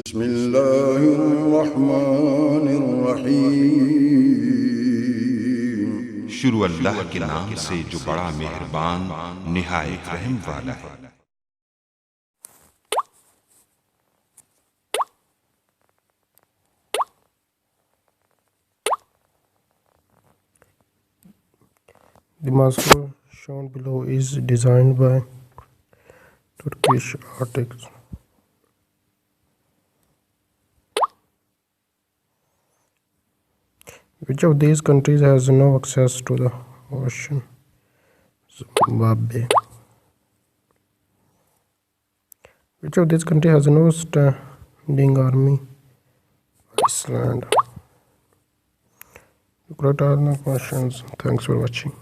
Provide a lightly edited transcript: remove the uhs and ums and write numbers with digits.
بسم الله الرحمن الرحيم शुरू अल्लाह के नाम से जो बड़ा मेहरबान निहायत रहम वाला है। The master shown below is designed by Turkish artists. Which of these countries has no access to the ocean? Zimbabwe. Which of these countries has no standing army? Iceland. You correct all the questions. Thanks for watching.